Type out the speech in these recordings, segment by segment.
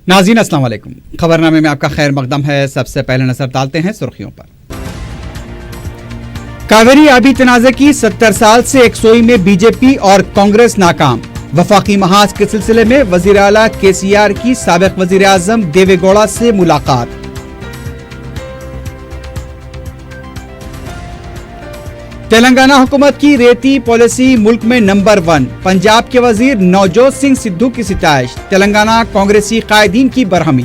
नाज़रीन अस्सलाम वालेकुम। खबरनामे में आपका खैर मकदम है। सबसे पहले नजर डालते हैं सुर्खियों पर। कावेरी आबी तनाज़े की 70 साल से एकसोई में बीजेपी और कांग्रेस नाकाम। वफाकी महाज के सिलसिले में वजीर आला केसीआर की साबिक वजीर आजम देवेगौड़ा से मुलाकात। तेलंगाना हुकूमत की रेती पॉलिसी मुल्क में नंबर 1। पंजाब के वजीर नवजोत सिंह सिद्धू की सिताइश। तेलंगाना कांग्रेसी कायदीन की बरहमी।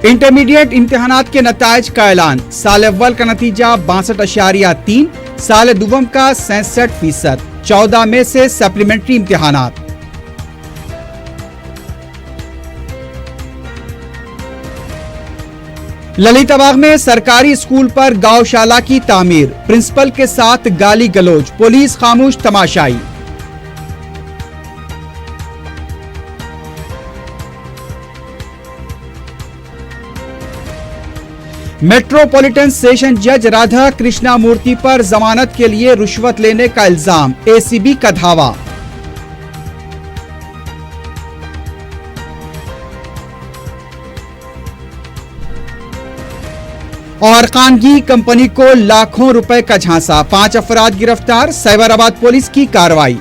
इंटरमीडिएट इम्तिहानात के नताइज का ऐलान। साल अव्वल का नतीजा 62.3, साल दुवम का 66%। 14 मई से सप्लीमेंट्री इम्तिहानात। ललिताबाग में सरकारी स्कूल पर गौशाला की तामीर। प्रिंसिपल के साथ गाली गलौज, पुलिस खामोश तमाशाई। मेट्रोपॉलिटन सेशन जज राधा कृष्णा मूर्ति पर जमानत के लिए रिश्वत लेने का इल्जाम। एसीबी का धावा। और खानगी कंपनी को लाखों रुपए का झांसा। 5 अफराद गिरफ्तार। साइबराबाद पुलिस की कार्रवाई।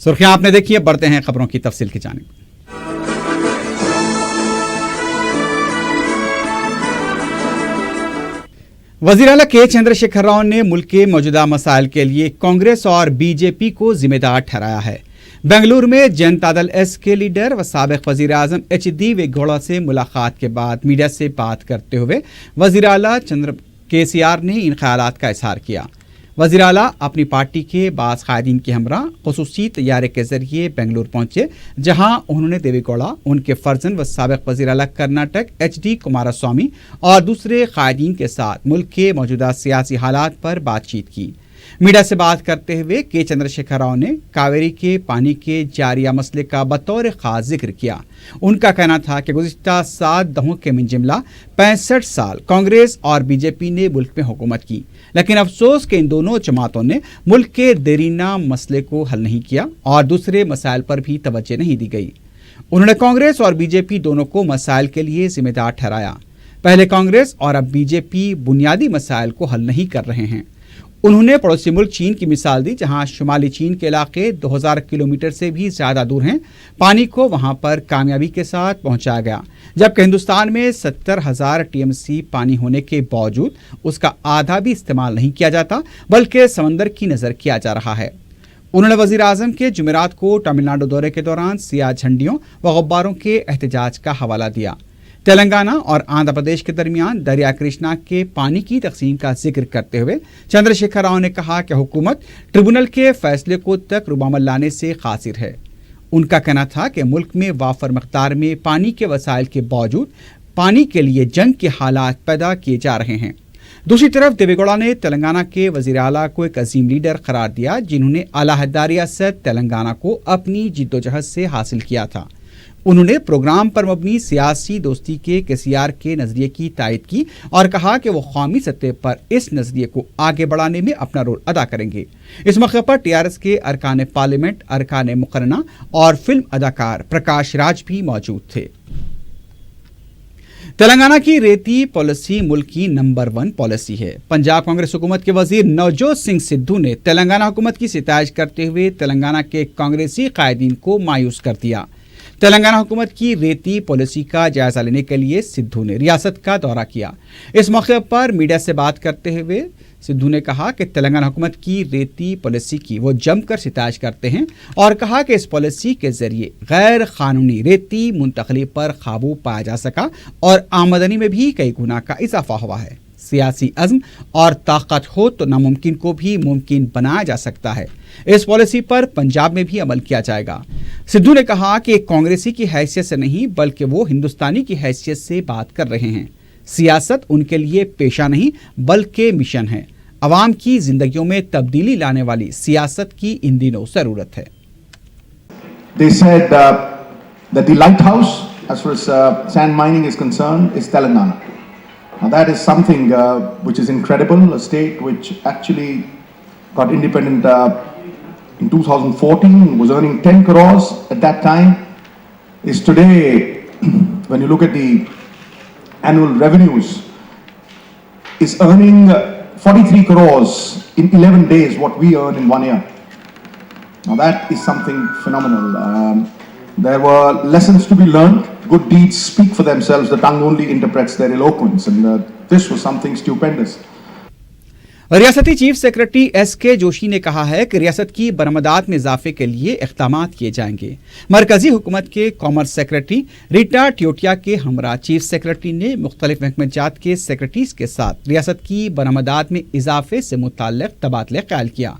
सुर्खियां आपने देखी है, बढ़ते हैं खबरों की तफसील की जानिब। वज़ीर आला के चंद्रशेखर राव ने मुल्क के मौजूदा मसाइल के लिए कांग्रेस और बीजेपी को जिम्मेदार ठहराया है। बेंगलुरु में जनता दल एस के लीडर व साबिक वज़ीर आज़म एच.डी. देवेगौड़ा से मुलाकात के बाद मीडिया से बात करते हुए वज़ीर आला केसीआर ने इन ख्यालात का इजहार किया। वज़ीर आला अपनी पार्टी के बाज़ कायदीन के हमरा ख़ुसूसी तैयारे के जरिए बेंगलुरु पहुंचे, जहां उन्होंने देवेगौड़ा, उनके फर्जन व साबिक वज़ीर आला कर्नाटक एच.डी. कुमारस्वामी और दूसरे कायदीन के साथ मुल्क के मौजूदा सियासी हालात पर बातचीत की। मीडिया से बात करते हुए के चंद्रशेखर राव ने कावेरी के पानी के जारिया मसले का बतौर खास जिक्र किया। उनका कहना था कि गुज़िश्ता 7 दहों के मिन जुमला 65 साल कांग्रेस और बीजेपी ने मुल्क में हुकूमत की, लेकिन अफसोस कि इन दोनों जमातों ने मुल्क के देरीना मसले को हल नहीं किया और दूसरे मसाइल पर भी तवज्जो नहीं दी गई। उन्होंने कांग्रेस और बीजेपी दोनों को मसाइल के लिए जिम्मेदार ठहराया। पहले कांग्रेस और अब बीजेपी बुनियादी मसाइल को हल नहीं कर रहे हैं। उन्होंने पड़ोसी मुल्क चीन की मिसाल दी, जहां शुमाली चीन के इलाके 2000 किलोमीटर से भी ज्यादा दूर हैं। पानी को वहां पर कामयाबी के साथ पहुंचाया गया, जबकि हिंदुस्तान में 70,000 टीएमसी पानी होने के बावजूद उसका आधा भी इस्तेमाल नहीं किया जाता, बल्कि समंदर की नजर किया जा रहा है। उन्होंने वजीर आजम के जुमेरात को तमिलनाडु दौरे के दौरान सियाह झंडियों व गुब्बारों के एहतजाज का हवाला दिया। तेलंगाना और आंध्र प्रदेश के दरमियान दरिया कृष्णा के पानी की तकसीम का जिक्र करते हुए चंद्रशेखर राव ने कहा कि हुकूमत ट्रिब्यूनल के फैसले को तक रुबामल लाने से कासिर है। उनका कहना था कि मुल्क में वाफर मकदार में पानी के वसाइल के बावजूद पानी के लिए जंग के हालात पैदा किए जा रहे हैं। दूसरी तरफ देवेगौड़ा ने तेलंगाना के वजीर आला को एक अजीम लीडर करार दिया, जिन्होंने आला रियासत तेलंगाना को अपनी जिद्दोजहद से हासिल किया था। उन्होंने प्रोग्राम पर मबनी सियासी दोस्ती के केसीआर के नजरिए की तायद की और कहा कि वो कौमी सतह पर इस नजरिए को आगे बढ़ाने में अपना रोल अदा करेंगे। इस मौके पर टीआरएस के अरकान पार्लियामेंट, अरकान मुकर्रना और फिल्म अदाकार प्रकाश राज भी मौजूद थे। तेलंगाना की रेती पॉलिसी मुल्क की नंबर 1 पॉलिसी है। पंजाब कांग्रेस हुकूमत के वजीर नवजोत सिंह सिद्धू ने तेलंगाना हुकूमत की सिताइश करते हुए तेलंगाना के कांग्रेसी कायदीन को मायूस कर दिया। तेलंगाना हुकूमत की रेती पॉलिसी का जायजा लेने के लिए सिद्धू ने रियासत का दौरा किया। इस मौके पर मीडिया से बात करते हुए सिद्धू ने कहा कि तेलंगाना हुकूमत की रेती पॉलिसी की वो जमकर सिताइश करते हैं और कहा कि इस पॉलिसी के जरिए गैर कानूनी रेती मुंतकली पर काबू पाया जा सका और आमदनी में भी कई गुना का इजाफा हुआ है। सियासी अज़्म और ताकत हो तो नामुमकिन को भी मुमकिन बनाया जा सकता है। इस पॉलिसी पर पंजाब में भी अमल किया जाएगा। सिद्धू ने कहा कि कांग्रेसी की हैसियत से नहीं, बल्कि वो हिंदुस्तानी की हैसियत से बात कर रहे हैं। सियासत उनके लिए पेशा नहीं बल्कि मिशन है। عوام کی زندگیوں میں تبدیلی لانے والی سیاست کی ان دنوں ضرورت ہے. They said that the lighthouse, as far as sand mining is concerned, is Telangana. Now that is something which is incredible. A state which actually got independent in 2014, was earning 10 crores at that time, is today, when you look at the annual revenues, is earning 43 crores in 11 days what we earn in 1 year. Now that is something phenomenal. There were lessons to be learned. Good deeds speak for themselves. The tongue only interprets their eloquence, and this was something stupendous. ریاستی chief secretary S کے جوشی نے کہا ہے کہ ریاست کی برآمدات میں اضافے کے لیے اقدامات کیے جائیں گے. مرکزی حکومت کے کامرس سیکرٹری ریٹا ٹیوٹیا کے ہمراہ چیف سیکرٹری نے مختلف محکمہ جات کے سیکرٹریز کے ساتھ ریاست کی برآمدات میں اضافے سے متعلق تبادلہ خیال کیا.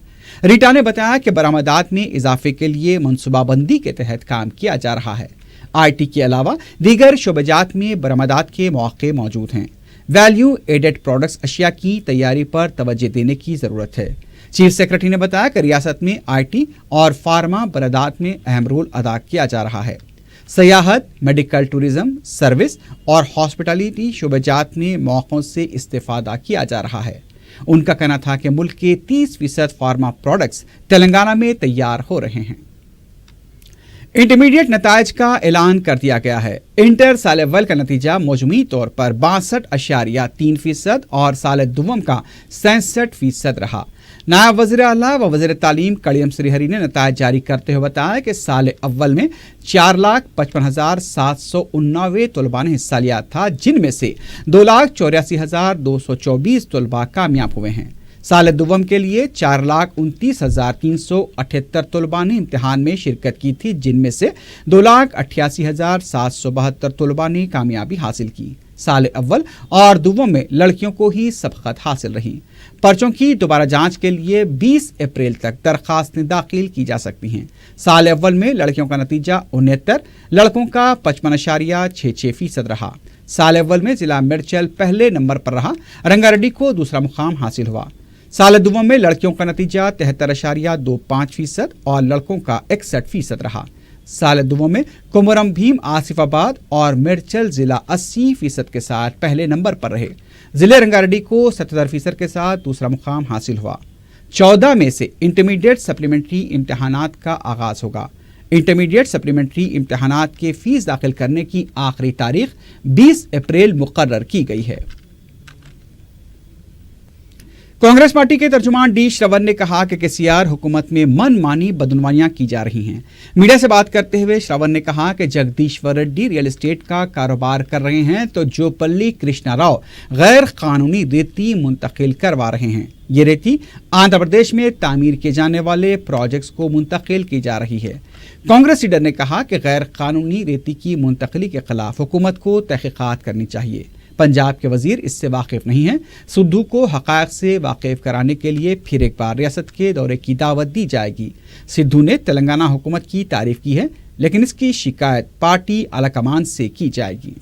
ریٹا نے بتایا کہ برآمدات میں اضافے کے لیے منصوبہ بندی کے تحت کام کیا جا رہا ہے. آئی ٹی کے علاوہ دیگر شعبہ جات میں برآمدات کے مواقع موجود ہیں. ویلیو ایڈڈ پروڈکٹس اشیاء کی تیاری پر توجہ دینے کی ضرورت ہے. چیف سیکرٹری نے بتایا کہ ریاست میں آئی ٹی اور فارما برآمدات میں اہم رول ادا کیا جا رہا ہے. سیاحت، میڈیکل ٹورزم، سروس اور ہاسپٹلٹی شعبہ جات میں مواقعوں سے استفادہ کیا جا رہا ہے. ان کا کہنا تھا کہ ملک کے 30% فارما پروڈکٹس تلنگانہ میں تیار ہو رہے ہیں. انٹرمیڈیٹ نتائج کا اعلان کر دیا گیا ہے. انٹر سال اول کا نتیجہ مجموعی طور پر 62.3% اور سال دوم کا 66% رہا. نائب وزیر اعلیٰ و وزیر تعلیم کڑیم سری ہری نے نتائج جاری کرتے ہوئے بتایا کہ سال اول میں 4,55,789 طلباء نے حصہ لیا تھا، جن میں سے 2,84,224 طلباء کامیاب ہوئے ہیں. سال دوم کے لیے 4,29,378 طلباء نے امتحان میں شرکت کی تھی، جن میں سے 2,88,772 طلباء نے کامیابی حاصل کی. سال اول اور دوم میں لڑکیوں کو ہی سبقت حاصل رہی. پرچوں کی دوبارہ جانچ کے لیے 20 اپریل تک درخواستیں داخل کی جا سکتی ہیں. سال اول میں لڑکیوں کا نتیجہ 69، لڑکوں کا 55.66% رہا. سال اول میں ضلع مرچل پہلے نمبر پر رہا. رنگا ریڈی کو دوسرا مقام حاصل ہوا. سال دوم میں لڑکیوں کا نتیجہ 73.25% اور لڑکوں کا 61% رہا. سال دوم میں کمورم بھیم، آصف آباد اور مرچل ضلع 80% کے ساتھ پہلے نمبر پر رہے. ضلع رنگا ریڈی کو 77% کے ساتھ دوسرا مقام حاصل ہوا. 14 میں سے انٹرمیڈیٹ سپلیمنٹری امتحانات کا آغاز ہوگا. انٹرمیڈیٹ سپلیمنٹری امتحانات کے فیس داخل کرنے کی آخری تاریخ 20 اپریل مقرر کی گئی ہے. کانگریس پارٹی کے ترجمان ڈی شرون نے کہا کہ KCR حکومت میں من مانی بدعنوانیاں کی جا رہی ہیں. میڈیا سے بات کرتے ہوئے شرون نے کہا کہ جگدیشور ریڈی ریئل اسٹیٹ کا کاروبار کر رہے ہیں تو جوپلی کرشنا راؤ غیر قانونی ریتی منتقل کروا رہے ہیں. یہ ریتی آندھرا پردیش میں تعمیر کیے جانے والے پروجیکٹس کو منتقل کی جا رہی ہے. کانگریس لیڈر نے کہا کہ غیر قانونی ریتی کی منتقلی کے خلاف حکومت کو تحقیقات کرنی چاہیے. پنجاب کے وزیر اس سے واقف نہیں ہیں. سدھو کو حقائق سے واقف کرانے کے لیے پھر ایک بار ریاست کے دورے کی دعوت دی جائے گی. سدھو نے تلنگانہ حکومت کی تعریف کی ہے، لیکن اس کی شکایت پارٹی اعلی کمان سے کی جائے گی.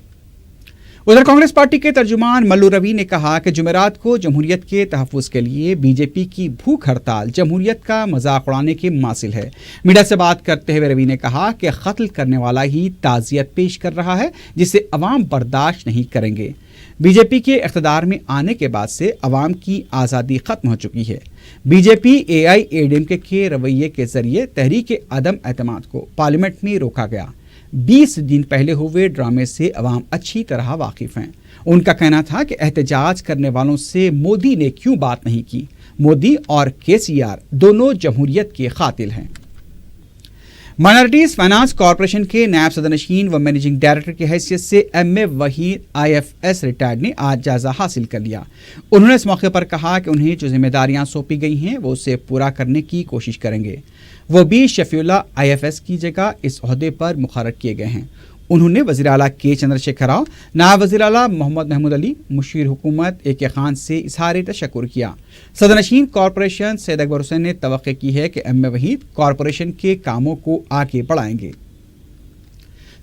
ادھر کانگریس پارٹی کے ترجمان ملو روی نے کہا کہ جمعرات کو جمہوریت کے تحفظ کے لیے BJP کی بھوک ہڑتال جمہوریت کا مذاق اڑانے کے مماثل ہے. میڈیا سے بات کرتے ہوئے روی نے کہا کہ قتل کرنے والا ہی تعزیت پیش کر رہا ہے، جسے عوام برداشت نہیں کریں گے. BJP کے اقتدار میں آنے کے بعد سے عوام کی آزادی ختم ہو چکی ہے. BJP AIADMK کے رویے کے ذریعے تحریک عدم اعتماد کو پارلیمنٹ میں روکا گیا. 20 دن پہلے ہوئے ڈرامے سے عوام اچھی طرح واقف ہیں. ان کا کہنا تھا کہ احتجاج کرنے والوں سے مودی نے کیوں بات نہیں کی. مودی اور KCR دونوں جمہوریت کے قاتل ہیں. مائنارٹیز فائنانس کارپوریشن کے نائب صدر نشین و مینیجنگ ڈائریکٹر کی حیثیت سے MA وحید IFS ریٹائرڈ نے آج جائزہ حاصل کر لیا. انہوں نے اس موقع پر کہا کہ انہیں جو ذمہ داریاں سونپی گئی ہیں وہ اسے پورا کرنے کی کوشش کریں گے. وہ بھی شفیع اللہ IFS کی جگہ اس عہدے پر مقرر کیے گئے ہیں. انہوں نے وزیر اعلیٰ کے چندرشیکھر راؤ، نائب وزیر اعلیٰ محمد محمود علی، مشیر حکومت AK خان سے اظہار تشکر کیا. صدر نشین کارپوریشن سید اکبر حسین نے توقع کی ہے کہ MA وحید کارپوریشن کے کاموں کو آگے بڑھائیں گے.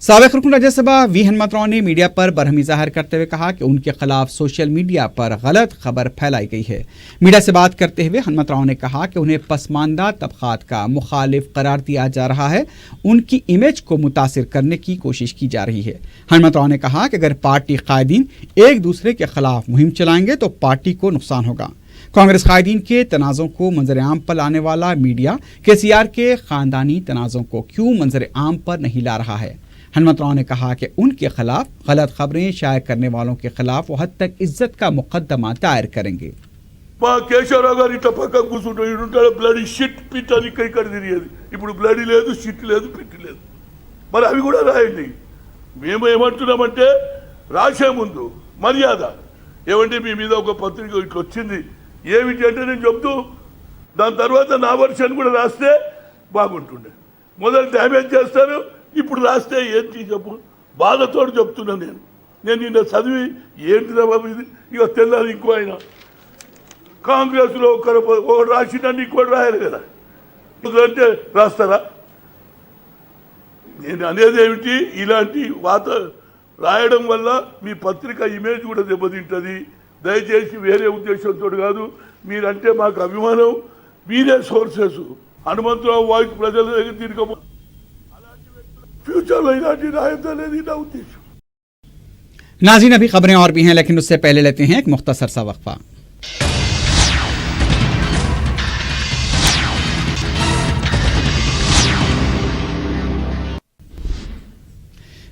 साबिक रुकन राज्यसभा वी हनुमत राव ने मीडिया पर बरहमी जाहिर करते हुए कहा कि उनके खिलाफ सोशल मीडिया पर गलत खबर फैलाई गई है। मीडिया से बात करते हुए हनुमत राव ने कहा कि उन्हें पसमानदा तबकात का मुखालिफ करार दिया जा रहा है, उनकी इमेज को मुतासिर करने की कोशिश की जा रही है। हनुमत राव ने कहा कि अगर पार्टी कायदीन एक दूसरे के खिलाफ मुहिम चलाएंगे तो पार्टी को नुकसान होगा। कांग्रेस कायदीन के तनाज़ों को मंजर आम पर लाने वाला मीडिया केसीआर के खानदानी तनाज़ों को क्यों मंजर आम पर नहीं ला रहा है। हनुमत राव ने कहा कि उनके खिलाफ गलत खबरें शाये करने वालों के खिलाफ वो हद तक इज्जत का मुकदमा दायर करेंगे। కేశవరావు గారు ఇట్లా పక్కన కూర్చుంటాడు బ్లడీ షిట్ పిట్ అని ఇక్కడ తిరిగేది, ఇప్పుడు బ్లడీ లేదు, షిట్ లేదు, పిట్ లేదు. మరి అవి కూడా రాయండి. మేము ఏమంటున్నామంటే రాసే ముందు మర్యాద ఏమంటే మీ మీద ఒక పత్రిక ఇట్లా వచ్చింది ఏమిటి అంటే నేను చెప్తూ దాని తర్వాత నా వర్షన్ కూడా రాస్తే బాగుంటుండే. మొదలు డ్యామేజ్ చేస్తారు, ఇప్పుడు రాస్తే ఏంటి చెప్పు, బాధతో చెప్తున్నా నేను నిన్న చదివి ఏంటిదా బాబు ఇది, ఇక తెల్లాలి ఇంకో ఆయన కాంగ్రెస్లో ఒకరు రాసినని ఇంకోటి రాయాలి కదా, అంటే రాస్తారా? నేను అనేది ఏమిటి, ఇలాంటి రాయడం వల్ల మీ పత్రిక ఇమేజ్ కూడా దెబ్బతింటుంది. దయచేసి వేరే ఉద్దేశంతో కాదు, మీరంటే మాకు అభిమానం, మీరే సోర్సెస్. హనుమంతరావు వాయిస్ ప్రజల దగ్గర తిరగ ఫ్యూచర్లో ఇలాంటి రాయద్దనేది నా ఉద్దేశం. नाज़रीन, अभी खबरें और भी हैं लेकिन उससे पहले लेते हैं एक मुख्तसर सा वक्फा।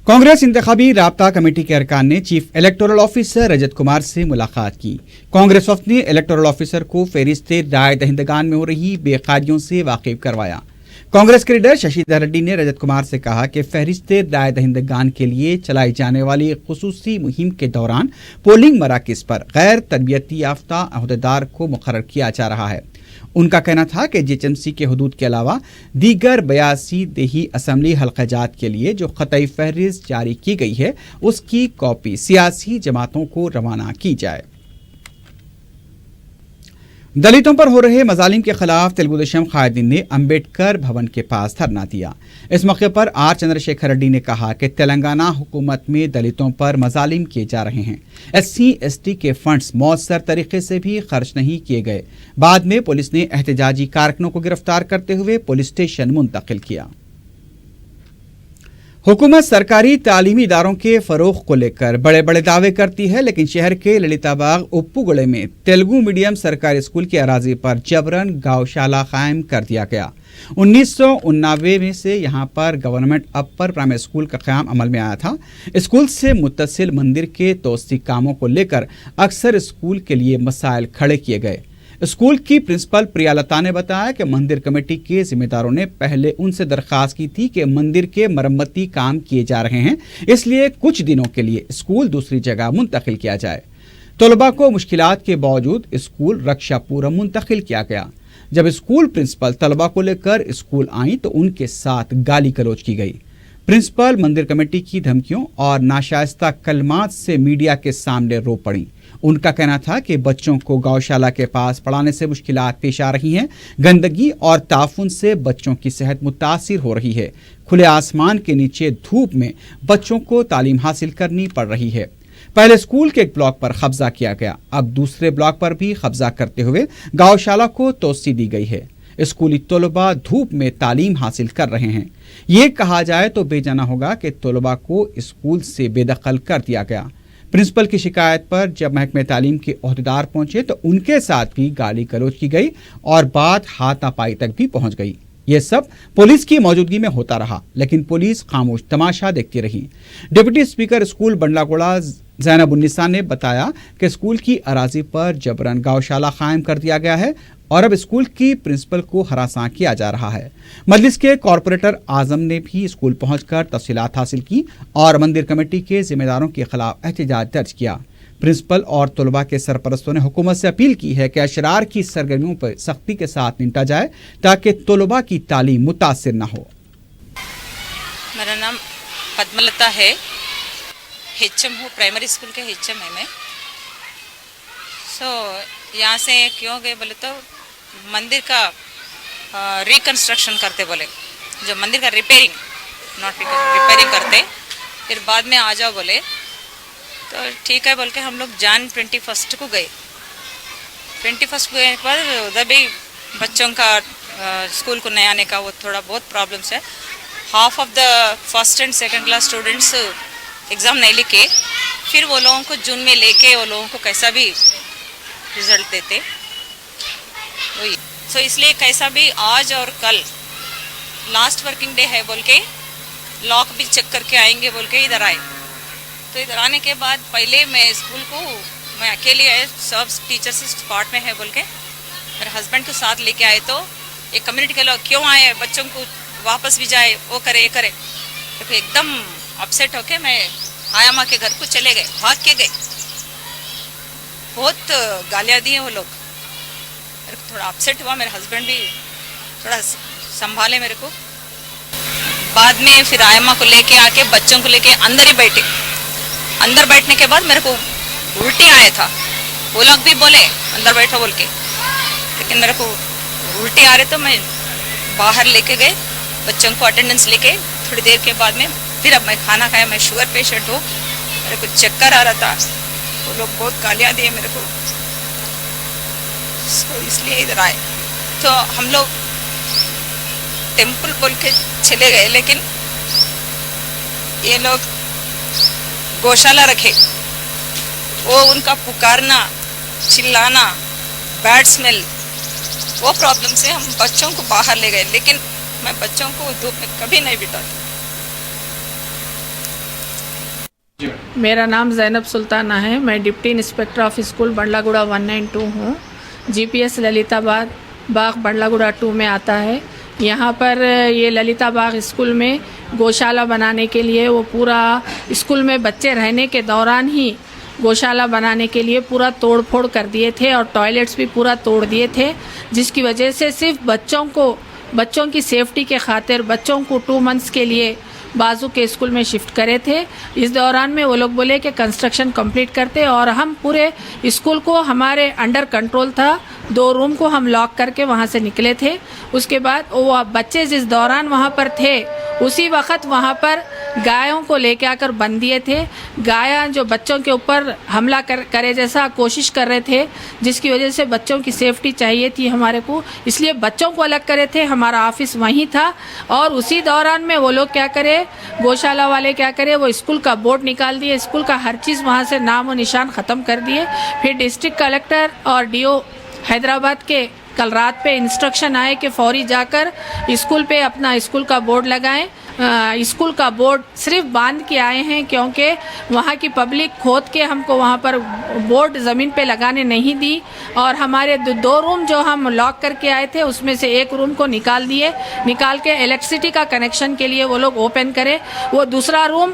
कांग्रेस इंतखाबी राब्ता कमेटी के अरकान ने chief electoral officer Rajat Kumar से मुलाकात की। कांग्रेस वफद ने इलेक्टोरल ऑफिसर को फहरिस्त राय दहिंदगान में हो रही बेकायदियों से वाकिफ करवाया। कांग्रेस के लीडर शशिधर रेड्डी ने रजत कुमार से कहा कि फहरिस्त राय दहिंदगान के लिए चलाई जाने वाली खुसूसी मुहिम के दौरान पोलिंग मराकज़ पर गैर तरबियती याफ्ता अहदेदार को मुकर्रर किया जा रहा है। उनका कहना था कि जीएचएमसी के हदूद के अलावा दीगर 82 देही असम्बली हल्क़ाजात के लिए जो ख़तई फहरिस्त जारी की गई है उसकी कॉपी सियासी जमातों को रवाना की जाए। दलितों पर हो रहे मजालिम के खिलाफ तेलुगुदेशम कायदीन ने अंबेडकर भवन के पास धरना दिया। इस मौके पर आर चंद्रशेखर रेड्डी ने कहा कि तेलंगाना हुकूमत में दलितों पर मजालिम किए जा रहे हैं। SC/ST के फंड्स मौसर तरीके से भी खर्च नहीं किए गए। बाद में पुलिस ने एहतजाजी कारकुनों को गिरफ्तार करते हुए पुलिस स्टेशन मुंतकिल किया। हुकूमत सरकारी तालीमी इदारों के फरोग को लेकर बड़े बड़े दावे करती है, लेकिन शहर के ललिताबाग उप्पुगुड़े में तेलुगु मीडियम सरकारी स्कूल की अराजी पर जबरन गौशाला कायम कर दिया गया। 1989 में से यहाँ पर गवर्नमेंट अपर प्राइमरी स्कूल का क़याम अमल में आया था। स्कूल से मुत्तसिल मंदिर के तोसी कामों को लेकर अक्सर स्कूल के लिए मसाइल खड़े किए गए। स्कूल की प्रिंसिपल प्रियालता ने बताया कि मंदिर कमेटी के जिम्मेदारों ने पहले उनसे दरख्वास्त की थी कि मंदिर के मरम्मती काम किए जा रहे हैं, इसलिए कुछ दिनों के लिए स्कूल दूसरी जगह मुंतकिल किया जाए। तलबा को मुश्किलात के बावजूद स्कूल रक्षापुरम मुंतकिल किया गया। जब स्कूल प्रिंसिपल तलबा को लेकर स्कूल आई तो उनके साथ गाली गलौज की गई। प्रिंसिपल मंदिर कमेटी की धमकियों और नाशाइस्ता कलमात से मीडिया के सामने रो पड़ी। उनका कहना था कि बच्चों को गौशाला के पास पढ़ाने से मुश्किलात पेश आ रही हैं, गंदगी और ताफुन से बच्चों की सेहत मुतासिर हो रही है, खुले आसमान के नीचे धूप में बच्चों को तालीम हासिल करनी पड़ रही है। पहले स्कूल के एक ब्लॉक पर कब्जा किया गया, अब दूसरे ब्लॉक पर भी कब्जा करते हुए गौशाला को तोसी दी गई है। स्कूली तलबा धूप में तालीम हासिल कर रहे हैं। ये कहा जाए तो बेजाना होगा कि तलबा को स्कूल से बेदखल कर दिया गया। प्रिंसिपल की शिकायत पर जब महकमे तालीम के ओहदेदार पहुंचे तो उनके साथ भी गाली गलौज की गई और बात हाथापाई तक भी पहुंच गई। ये सब पुलिस की मौजूदगी में होता रहा, लेकिन पुलिस खामोश तमाशा देखती रही। डिप्टी स्पीकर स्कूल बंडलागोड़ा ज़ैनब-उन-निसा ने बताया कि स्कूल की अराजी पर जबरन गौशाला कायम कर दिया गया है और अब स्कूल की प्रिंसिपल को हरासा किया जा रहा है। मजलिस के कॉरपोरेटर आजम ने भी स्कूल पहुंचकर तफसीलात हासिल की और मंदिर कमेटी के जिम्मेदारों के खिलाफ एहतजाज दर्ज किया। प्रिंसिपल और तलबा के सरपरस्तों ने हुकूमत से अपील की है कि अशरार की सरगर्मियों पर सख्ती के साथ निपटा जाए ताकि तलबा की तालीम मुतासिर न हो। मेरा नाम पद्मलता है, HM हूँ, प्राइमरी स्कूल के HM है मैं। यहाँ से क्यों गए बोले तो मंदिर का रिकंस्ट्रक्शन करते बोले, जो मंदिर का रिपेयरिंग नॉट रिपेयरिंग करते, फिर बाद में आ जाओ बोले, तो ठीक है बोल के हम लोग जान 21 को गए। 21 को गए पर उधर भी बच्चों का स्कूल को नया आने का वो थोड़ा बहुत प्रॉब्लम्स है। Half of the first and second class students exam नहीं लिखे, फिर वो लोगों को जून में लेके वो लोगों को कैसा भी रिजल्ट देते वही। सो इसलिए कैसा भी आज और कल लास्ट वर्किंग डे है बोल के लॉक भी चेक करके आएंगे बोल के इधर आए। तो इधर आने के बाद पहले मैं स्कूल को मैं अकेले आए, सब टीचर्स स्पॉट में है बोल के मेरे हस्बैंड को साथ लेके आए। तो एक कम्युनिटी के लोग क्यों आए, बच्चों को वापस भी जाए, वो करे ये करे, तो एकदम अपसेट होके मैं आया माँ के घर को चले गए, भाग के गए। बहुत गालियाँ दिए वो लोग, मेरे को थोड़ा अपसेट हुआ। मेरे हस्बैंड भी थोड़ा संभाले मेरे को। बाद में फिर आयमा को लेके आके बच्चों को लेके अंदर ही बैठे। अंदर बैठने के बाद मेरे को उल्टी आया था, वो लोग भी बोले अंदर बैठो बोल के, लेकिन मेरे को उल्टी आ रहे तो मैं बाहर लेके गए बच्चों को अटेंडेंस लेके। थोड़ी देर के बाद में फिर अब मैं खाना खाया। मैं शुगर पेशेंट हूँ, मेरे को चक्कर आ रहा था, वो लोग बहुत गालियाँ दिए मेरे को, इसलिए इधर आए। तो हम लोग टेम्पल बोल के चले गए, लेकिन ये लोग गौशाला रखे, वो उनका पुकारना चिल्लाना बैड स्मेल, वो प्रॉब्लम से हम बच्चों को बाहर ले गए, लेकिन मैं बच्चों को धूप में कभी नहीं बिठाती। मेरा नाम ज़ैनब सुल्ताना है। मैं deputy inspector of school Bandlaguda 192 हूँ। जीपीएस ललिता बाग बंडलागुड़ा 2 में आता है। यहाँ पर ये ललिता बाग स्कूल में गौशाला बनाने के लिए वो पूरा स्कूल में बच्चे रहने के दौरान ही गौशाला बनाने के लिए पूरा तोड़ फोड़ कर दिए थे और टॉयलेट्स भी पूरा तोड़ दिए थे, जिसकी वजह से सिर्फ बच्चों की सेफ्टी के खातिर बच्चों को 2 मंथ्स के लिए बाजू के स्कूल में शिफ्ट करे थे। इस दौरान में वो लोग बोले कि कंस्ट्रक्शन कंप्लीट करते, और हम पूरे स्कूल को हमारे अंडर कंट्रोल था। 2 रूम को हम लॉक करके वहाँ से निकले थे। उसके बाद वो बच्चे जिस दौरान वहाँ पर थे उसी वक्त वहाँ पर गायों को लेके आकर बंद दिए थे। गायां जो बच्चों के ऊपर हमला करे जैसा कोशिश कर रहे थे, जिसकी वजह से बच्चों की सेफ्टी चाहिए थी हमारे को, इसलिए बच्चों को अलग करे थे। हमारा ऑफिस वहीं था, और उसी दौरान में वो लोग क्या करे, गौशाला वाले क्या करे, वो स्कूल का बोर्ड निकाल दिए, स्कूल का हर चीज़ वहाँ से नाम और निशान ख़त्म कर दिए। फिर डिस्ट्रिक्ट कलेक्टर और डीओ हैदराबाद के कल रात पे इंस्ट्रक्शन आए कि फौरी जाकर स्कूल पे अपना स्कूल का बोर्ड लगाएं। स्कूल का बोर्ड सिर्फ बांध के आए हैं, क्योंकि वहाँ की पब्लिक खोद के हमको वहाँ पर बोर्ड ज़मीन पे लगाने नहीं दी, और हमारे 2 रूम जो हम लॉक करके आए थे उसमें से 1 रूम को निकाल के इलेक्ट्रिसिटी का कनेक्शन के लिए वो लोग ओपन करे। वो दूसरा रूम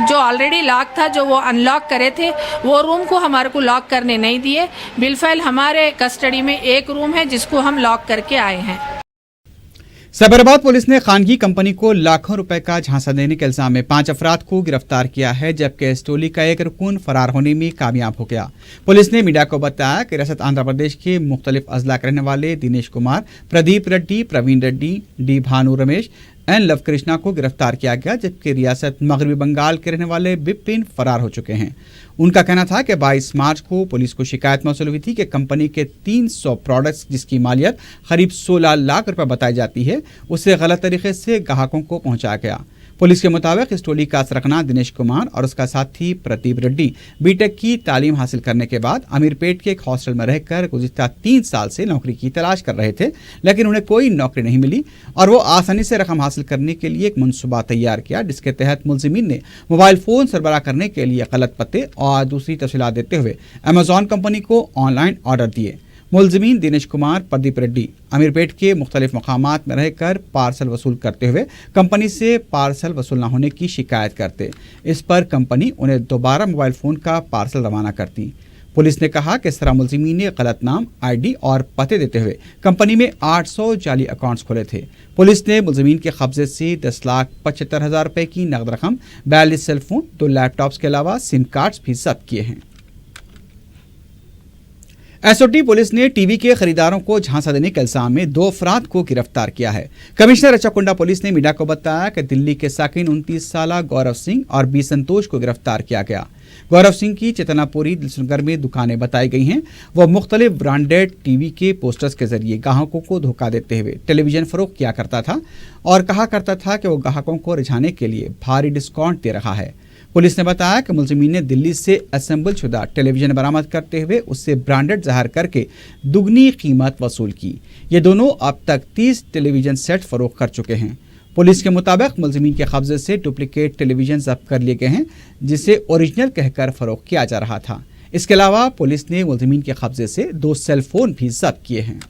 जो ऑलरेडी लॉक था, जो वो अनलॉक करे थे, वो रूम को हमारे को लॉक करने नहीं दिए। बिलफैल हमारे कस्टडी में 1 रूम है जिसको हम लॉक करके आए हैं। साबरबाद पुलिस ने खानगी कंपनी को लाखों रुपए का झांसा देने के इल्जाम में 5 अफराद को गिरफ्तार किया है, जबकि इस टोली का एक रुकन फरार होने में कामयाब हो गया। पुलिस ने मीडिया को बताया कि रियासत आंध्र प्रदेश के मुख्तलिफ अजला के रहने वाले दिनेश कुमार, प्रदीप रेड्डी, प्रवीण रेड्डी, डी भानु रमेश, एन लव कृष्णा को गिरफ्तार किया गया, जबकि रियासत मगरबी बंगाल के रहने वाले बिपिन फरार हो चुके हैं। उनका कहना था कि 22 मार्च को पुलिस को शिकायत मौसूल हुई थी कि कंपनी के 300 प्रोडक्ट्स जिसकी मालियत करीब 16 लाख रुपए बताई जाती है, उसे गलत तरीके से ग्राहकों को पहुंचाया गया। पुलिस के मुताबिक इस टोली का सरगना दिनेश कुमार और उसका साथी प्रदीप रेड्डी बीटेक की तालीम हासिल करने के बाद अमीरपेट के एक हॉस्टल में रहकर गुज़िश्ता 3 साल से नौकरी की तलाश कर रहे थे, लेकिन उन्हें कोई नौकरी नहीं मिली और वो आसानी से रकम हासिल करने के लिए एक मनसूबा तैयार किया, जिसके तहत मुलजिमीन ने मोबाइल फ़ोन सरबराह करने के लिए गलत पते और दूसरी तफसीलात देते हुए अमेज़ॉन कंपनी को ऑनलाइन ऑर्डर दिए। मुलजिमीन दिनेश कुमार, प्रदीप रेड्डी अमीरपेट के मुख्तलिफ मकामात में रहकर पार्सल वसूल करते हुए कंपनी से पार्सल वसूल न होने की शिकायत करते। इस पर कंपनी उन्हें दोबारा मोबाइल फ़ोन का पार्सल रवाना करती। पुलिस ने कहा कि इस तरह मुलजिमीन ने गलत नाम, आईडी और पते देते हुए कंपनी में 800 जाली अकाउंट्स खोले थे। पुलिस ने मुलजिमीन के कब्जे से 10,75,000 रुपये की नकद रकम, 42 सेलफोन, 2 लैपटॉप्स के अलावा सिम कार्ड्स भी जब्त किए हैं। एसओटी पुलिस ने टीवी के खरीदारों को झांसा देने के इल्जाम में 2 अफराद को गिरफ्तार किया है। कमिश्नर अचकुंडा पुलिस ने मीडिया को बताया कि दिल्ली के साकिन 29 साल गौरव सिंह और बी संतोष को गिरफ्तार किया गया। गौरव सिंह की चेतनापुरी दिलसुखनगर में दुकानें बताई गई हैं। वह मुख्तलिफ ब्रांडेड टीवी के पोस्टर्स के जरिए ग्राहकों को धोखा देते हुए टेलीविजन फरोख्त किया करता था और कहा करता था कि वो ग्राहकों को रिझाने के लिए भारी डिस्काउंट दे रहा है। पुलिस ने बताया कि मुलजिमीन ने दिल्ली से असेंबल शुदा टेलीविजन बरामद करते हुए उससे ब्रांडेड ज़ाहिर करके दुगनी कीमत वसूल की। ये दोनों अब तक 30 टेलीविजन सेट फरोख्त कर चुके हैं। पुलिस के मुताबिक मुलजिमीन के कब्जे से डुप्लीकेट टेलीविजन जब्त कर लिए गए हैं जिसे ओरिजिनल कहकर फरोख्त किया जा रहा था। इसके अलावा पुलिस ने मुलजिमीन के कब्जे से 2 सेल फोन भी जब्त किए हैं।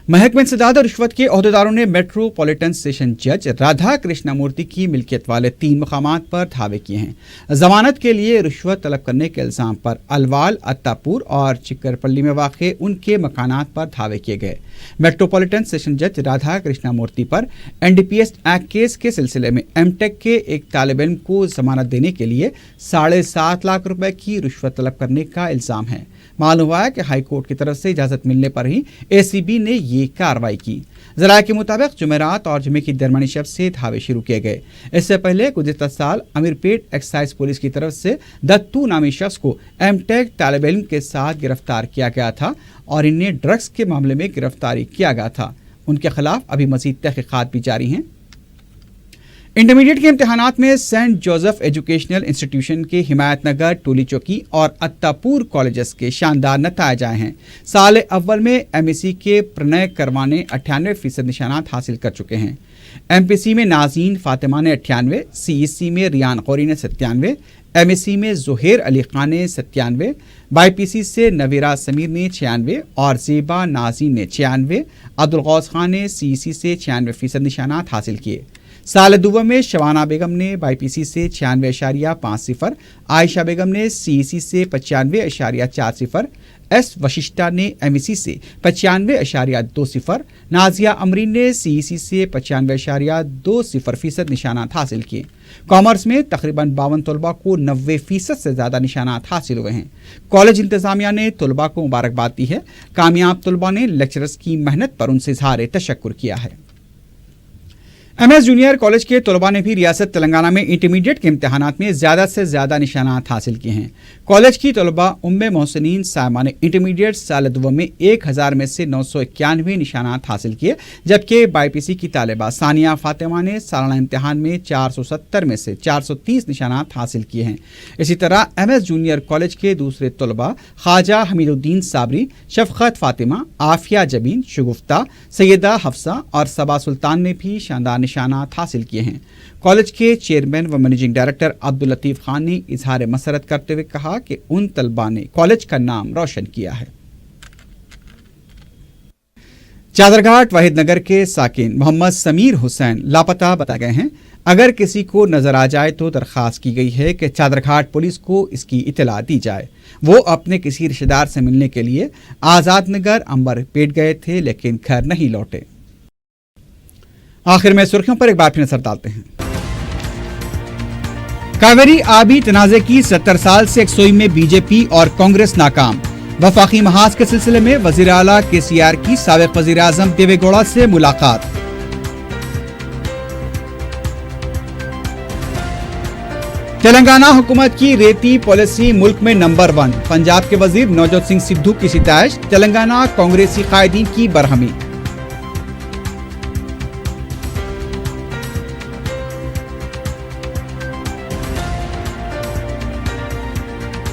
महकमे इंसदाद और रिश्वत के अहदेदारों ने मेट्रोपॉलिटन सेशन जज राधा कृष्णामूर्ति की मिल्कियत वाले 3 मकामात पर धावे किए हैं। जमानत के लिए रिश्वत तलब करने के इल्जाम पर अलवाल, अत्तापुर और चिकरपल्ली में वाक़े उनके मकानात पर धावे किए गए। मेट्रोपॉलिटन सेशन जज राधा कृष्णामूर्ति पर एनडीपीएस एक्ट केस के सिलसिले में एमटेक के एक तालिब इल्म को जमानत देने के लिए 7.5 लाख रुपए की रिश्वत तलब करने का इल्जाम है। मालूम हुआ है कि हाई कोर्ट की तरफ से इजाज़त मिलने पर ही एसीबी ने ये कार्रवाई की। ज़राए के मुताबिक जुमेरात और जुमे की दरमियानी शब से धावे शुरू किए गए। इससे पहले गुज़िश्ता साल अमीरपेट एक्साइज पुलिस की तरफ से दत्तू नामी शख्स को एमटेक तालिब इल्म के साथ गिरफ्तार किया गया था और इन्हें ड्रग्स के मामले में गिरफ्तारी किया गया था। उनके खिलाफ अभी मज़ीद तहक़ीक़ात भी जारी हैं। इंटरमीडिएट के इम्तिहानात में सेंट जोसेफ एजुकेशनल इंस्टीट्यूशन के हिमायत नगर, टोली चौकी और अत्तापुर कॉलेजेस के शानदार नताइज आए हैं। साल अव्वल में एमएससी के प्रणय करवा ने 98% निशानात हासिल कर चुके हैं। एमपीसी में नाज़ीन फातिमा ने 98, सीईसी में रियान गौरी ने 97, एमएससी में ज़ुहैर अली खान ने 97, बाईपीसी से नवीरा समीर ने 96 और ज़ेबा नाज़ीन ने 96, अब्दुल गौस खान ने सीईसी से 96% निशानात हासिल किए। साल दुव्वम में शबाना बेगम ने बाईपीसी से 96.50, आयशा बेगम ने सीईसी से 95.40, एस वशिष्ठा ने एमईसी से 95.20, नाजिया अमरीन ने सीईसी से 95.20% निशानात हासिल किए। कॉमर्स में तकरीबन 52 तलबा को 90% से ज़्यादा निशानात हासिल हुए हैं। कॉलेज इंतज़ामिया ने तलबा को मुबारकबाद दी है। कामयाब तलबा ने लेक्चरर्स की मेहनत पर उनसे इज़हार तशक्कुर किया है। एमएस जूनियर कॉलेज के तलबा ने भी रियासत तेलंगाना में इंटरमीडिएट के इम्तिहानात में ज़्यादा से ज़्यादा निशानात हासिल किए हैं। कॉलेज की तलबा उम्मे मोहसिनीन सायमा ने इंटरमीडिएट साल दुव्वम में 1000 में से 991 निशानात हासिल किए, जबकि बाईपीसी की तालिबा सानिया फातिमा ने सालाना इम्तिहान में 470 में से 430 निशानात हासिल किए हैं। इसी तरह एमएस जूनियर कॉलेज के दूसरे तलबा ख्वाजा हमीदुद्दीन साबरी, शफकत फातिमा, आफिया जबीन, शगुफ्ता, सैयदा हफ्सा और सबा सुल्तान ने भी शानदार निशानात हासिल किए हैं। कॉलेज के चेयरमैन व मैनेजिंग डायरेक्टर अब्दुल लतीफ़ खान ने इजहार मसरत करते हुए कहा कि उन तलबा ने कॉलेज का नाम रोशन किया है। चादरघाट वाहिद नगर के साकिन मोहम्मद समीर हुसैन लापता बताए गए हैं। अगर किसी को नजर आ जाए तो दरखास्त की गई है कि चादरघाट पुलिस को इसकी इतला दी जाए। वो अपने किसी रिश्तेदार से मिलने के लिए आज़ाद नगर अंबरपेट गए थे लेकिन घर नहीं लौटे। आखिर में सुर्खियों पर एक बार फिर नजर डालते हैं। कावेरी आबी तनाज़े की 70 साल से यकसोई में बीजेपी और कांग्रेस नाकाम। वफाकी महाज के सिलसिले में वजीर आला केसीआर की साबिक वजीर आजम देवेगौड़ा से मुलाकात। तेलंगाना हुकूमत की रेती पॉलिसी मुल्क में नंबर 1। पंजाब के वजीर नवजोत सिंह सिद्धू की सिताइश। तेलंगाना कांग्रेसी कायदीन की बरहमी।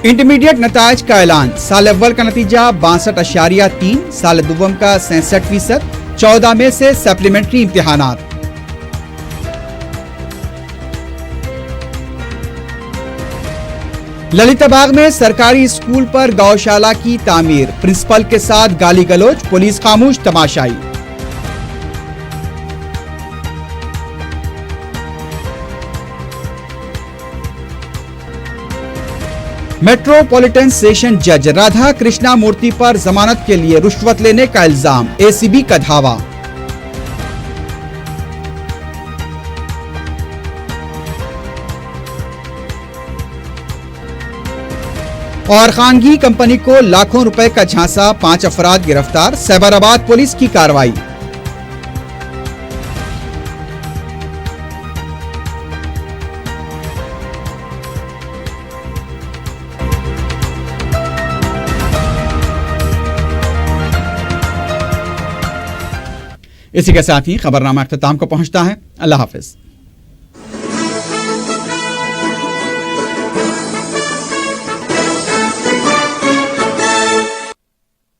इंटरमीडिएट नताइज का ऐलान। साल अव्वल का नतीजा 62.3, साल दुव्वम का 67%, 14 में से सप्लीमेंट्री इम्तिहानात। ललिताबाग में सरकारी स्कूल पर गौशाला की तामीर, प्रिंसिपल के साथ गाली गलौज, पुलिस खामोश तमाशाई। मेट्रोपॉलिटन सेशन जज राधा कृष्णामूर्ति पर जमानत के लिए रिश्वत लेने का इल्जाम, एसीबी का धावा। اور خانگی کمپنی کو لاکھوں روپے کا جھانسا، 5 افراد گرفتار، سیبرآباد پولیس کی کارروائی۔ اسی کے ساتھ ہی خبرنامہ اختتام کو پہنچتا ہے۔ اللہ حافظ۔